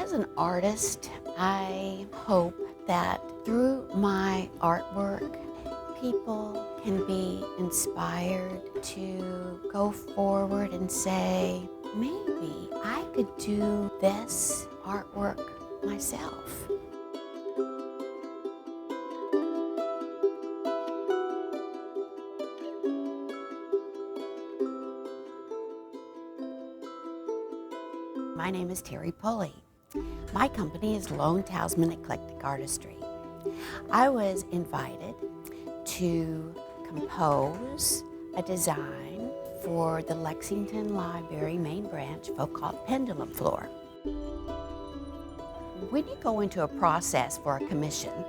As an artist, I hope that through my artwork, people can be inspired to go forward and say, maybe I could do this artwork myself. My name is Terri Pulley. My company is Lone Talisman Eclectic Artistry. I was invited to compose a design for the Lexington Library main branch Foucault pendulum floor. When you go into a process for a commission,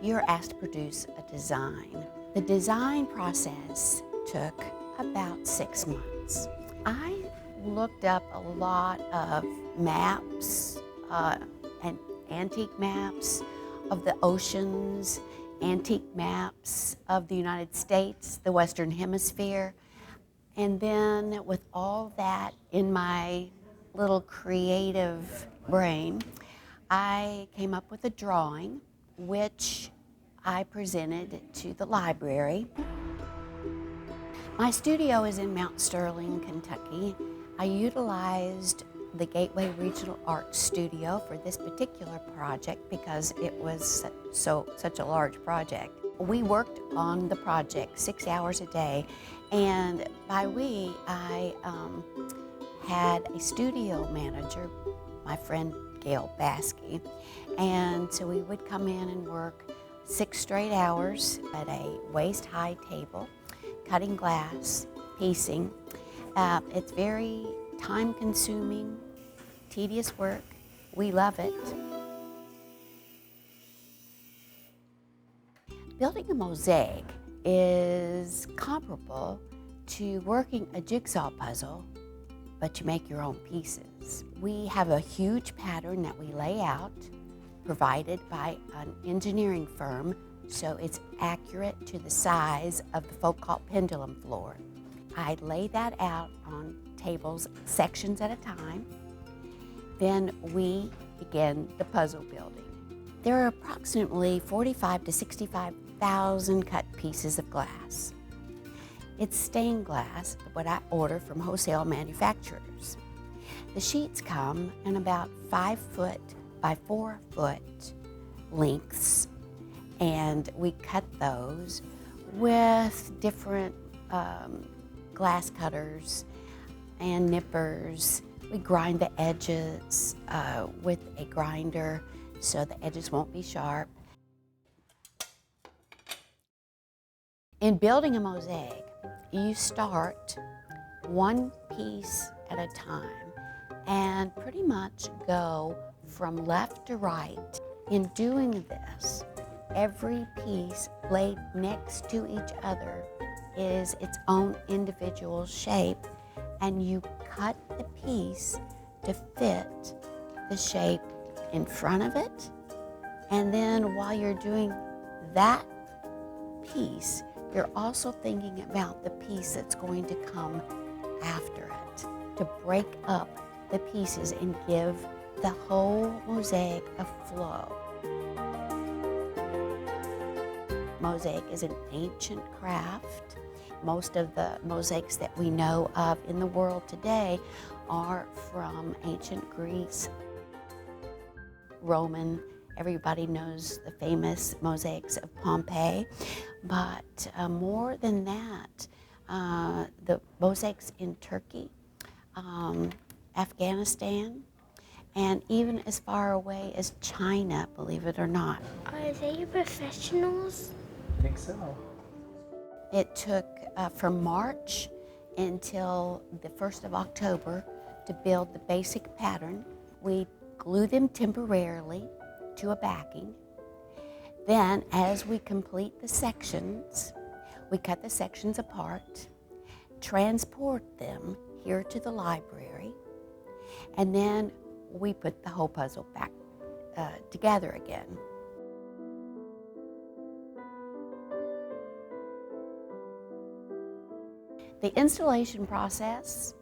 you're asked to produce a design. The design process took about 6 months. I looked up a lot of maps and antique maps of the oceans, antique maps of the United States, the Western Hemisphere, and then with all that in my little creative brain, I came up with a drawing which I presented to the library. My studio is in Mount Sterling, Kentucky. I utilized the Gateway Regional Art Studio for this particular project because it was such a large project. We worked on the project 6 hours a day, and by we, I had a studio manager, my friend Gail Baskey, and so we would come in and work 6 straight hours at a waist-high table, cutting glass, piecing. It's very time-consuming, tedious work. We love it. Building a mosaic is comparable to working a jigsaw puzzle, but you make your own pieces. We have a huge pattern that we lay out, provided by an engineering firm, so it's accurate to the size of the Foucault pendulum floor. I lay that out on tables, sections at a time. Then we begin the puzzle building. There are approximately 45 to 65,000 cut pieces of glass. It's stained glass, what I order from wholesale manufacturers. The sheets come in about 5 foot by 4 foot lengths, and we cut those with different glass cutters and nippers. We grind the edges with a grinder so the edges won't be sharp. In building a mosaic, you start one piece at a time and pretty much go from left to right. In doing this, every piece laid next to each other is its own individual shape, and you cut the piece to fit the shape in front of it. And then while you're doing that piece, you're also thinking about the piece that's going to come after it, to break up the pieces and give the whole mosaic a flow. Mosaic is an ancient craft. Most of the mosaics that we know of in the world today are from ancient Greece, Roman. Everybody knows the famous mosaics of Pompeii, but more than that, the mosaics in Turkey, Afghanistan, and even as far away as China, believe it or not. Are they professionals? I think so. It took from March until the 1st of October to build the basic pattern. We glue them temporarily to a backing. Then, as we complete the sections, we cut the sections apart, transport them here to the library, and then we put the whole puzzle back together again. The installation process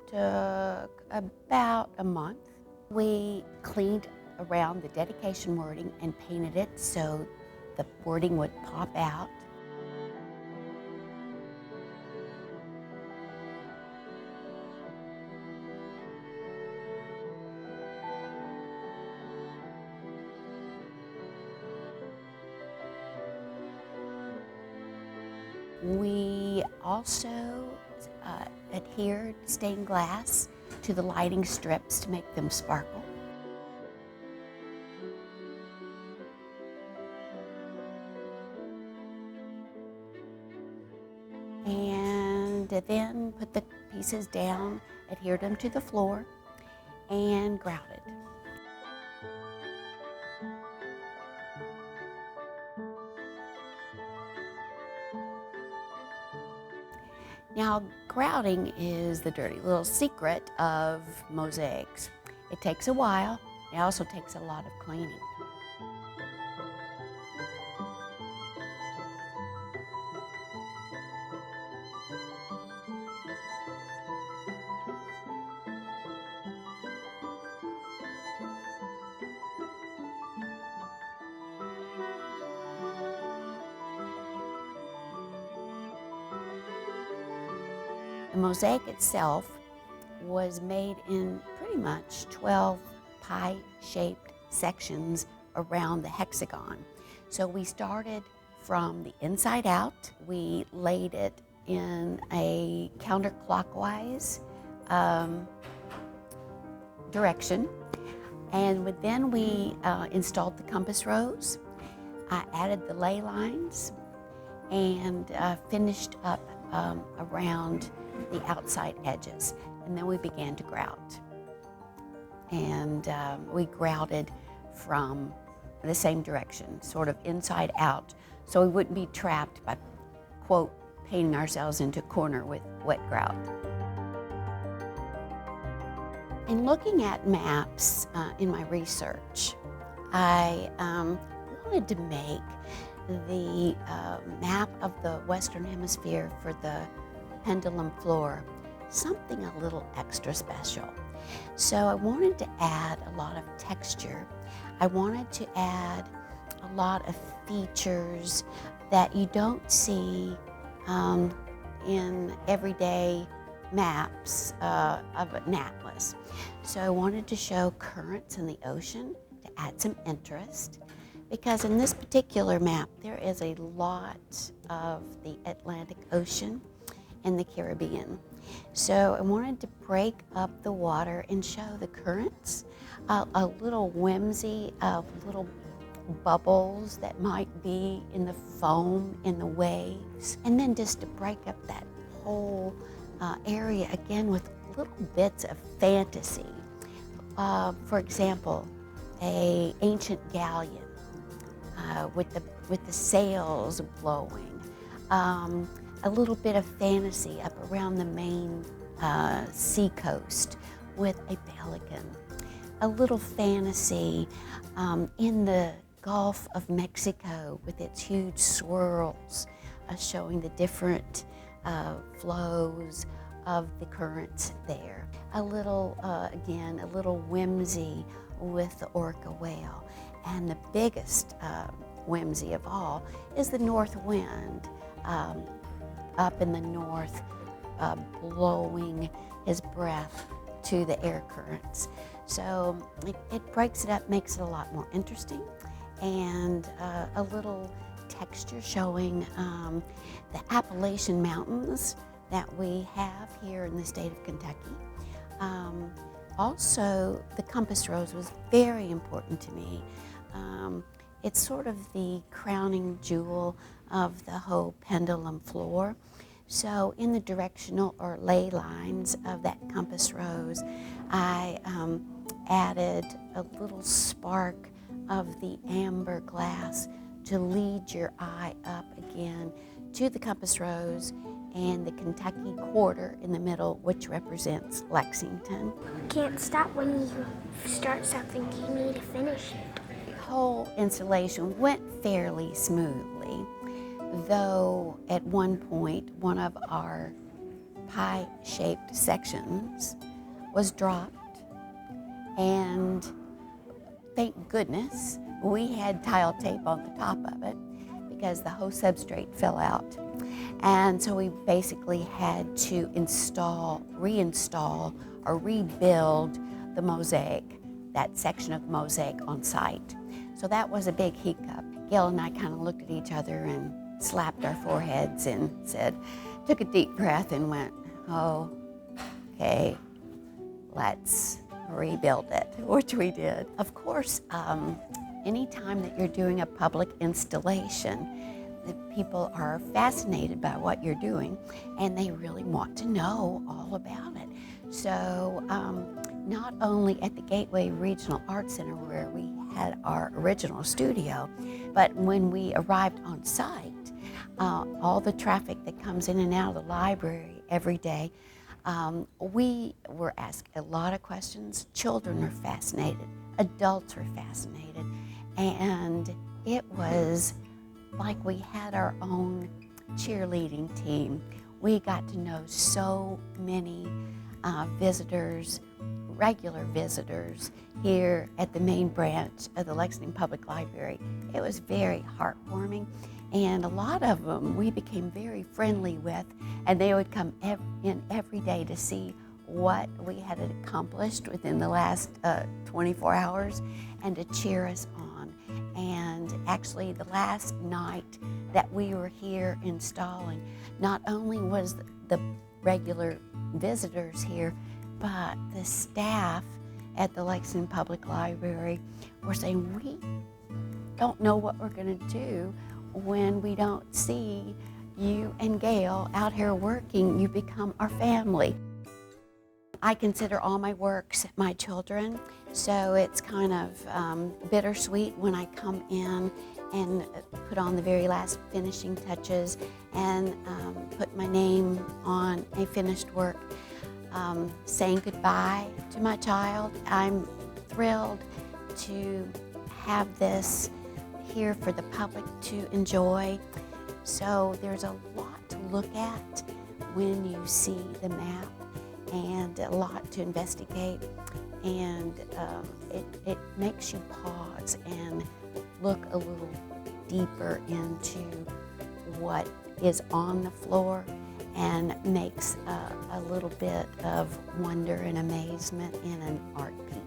took about a month. We cleaned around the dedication wording and painted it so the wording would pop out. We also adhered stained glass to the lighting strips to make them sparkle. And then put the pieces down, adhered them to the floor, and grouted. Now, grouting is the dirty little secret of mosaics. It takes a while. It also takes a lot of cleaning. The mosaic itself was made in pretty much 12 pie-shaped sections around the hexagon. So we started from the inside out. We laid it in a counterclockwise direction, and then we installed the compass rose. I added the ley lines and finished up around the outside edges, and then we began to grout. And we grouted from the same direction, sort of inside out, so we wouldn't be trapped by, quote, painting ourselves into a corner with wet grout. In looking at maps in my research, I wanted to make the map of the Western Hemisphere for the pendulum floor something a little extra special. So I wanted to add a lot of texture. I wanted to add a lot of features that you don't see in everyday maps of an atlas. So I wanted to show currents in the ocean to add some interest, because in this particular map there is a lot of the Atlantic Ocean and the Caribbean. So I wanted to break up the water and show the currents, a little whimsy of little bubbles that might be in the foam in the waves, and then just to break up that whole area again with little bits of fantasy. For example, an ancient galleon with the sails blowing. A little bit of fantasy up around the main sea coast with a pelican. A little fantasy in the Gulf of Mexico with its huge swirls, showing the different flows of the currents there. A little, again, a little whimsy with the orca whale. And the biggest whimsy of all is the north wind up in the north, blowing his breath to the air currents. So it breaks it up, makes it a lot more interesting, and a little texture showing the Appalachian Mountains that we have here in the state of Kentucky. Also, the compass rose was very important to me. It's sort of the crowning jewel of the whole pendulum floor. So in the directional or ley lines of that compass rose, I added a little spark of the amber glass to lead your eye up again to the compass rose and the Kentucky quarter in the middle, which represents Lexington. You can't stop when you start something. You need to finish it. The whole installation went fairly smoothly, though at one point one of our pie-shaped sections was dropped, and thank goodness we had tile tape on the top of it because the whole substrate fell out. And so we basically had to reinstall, or rebuild the mosaic, that section of the mosaic on site. So that was a big hiccup. Gail and I kind of looked at each other and slapped our foreheads and took a deep breath and went, oh, okay, let's rebuild it, which we did. Of course, anytime that you're doing a public installation, the people are fascinated by what you're doing and they really want to know all about it. So not only at the Gateway Regional Arts Center where we had our original studio, but when we arrived on site, all the traffic that comes in and out of the library every day, we were asked a lot of questions. Children are fascinated, adults are fascinated, and it was like we had our own cheerleading team. We got to know so many visitors, regular visitors here at the main branch of the Lexington Public Library. It was very heartwarming, and a lot of them we became very friendly with, and they would come in every day to see what we had accomplished within the last 24 hours and to cheer us on. And actually the last night that we were here installing, not only was the regular visitors here, but the staff at the Lexington Public Library were saying, we don't know what we're going to do when we don't see you and Gail out here working. You become our family. I consider all my works my children, so it's kind of bittersweet when I come in and put on the very last finishing touches and put my name on a finished work. Saying goodbye to my child. I'm thrilled to have this here for the public to enjoy. So there's a lot to look at when you see the map and a lot to investigate, and it makes you pause and look a little deeper into what is on the floor and makes a little bit of wonder and amazement in an art piece.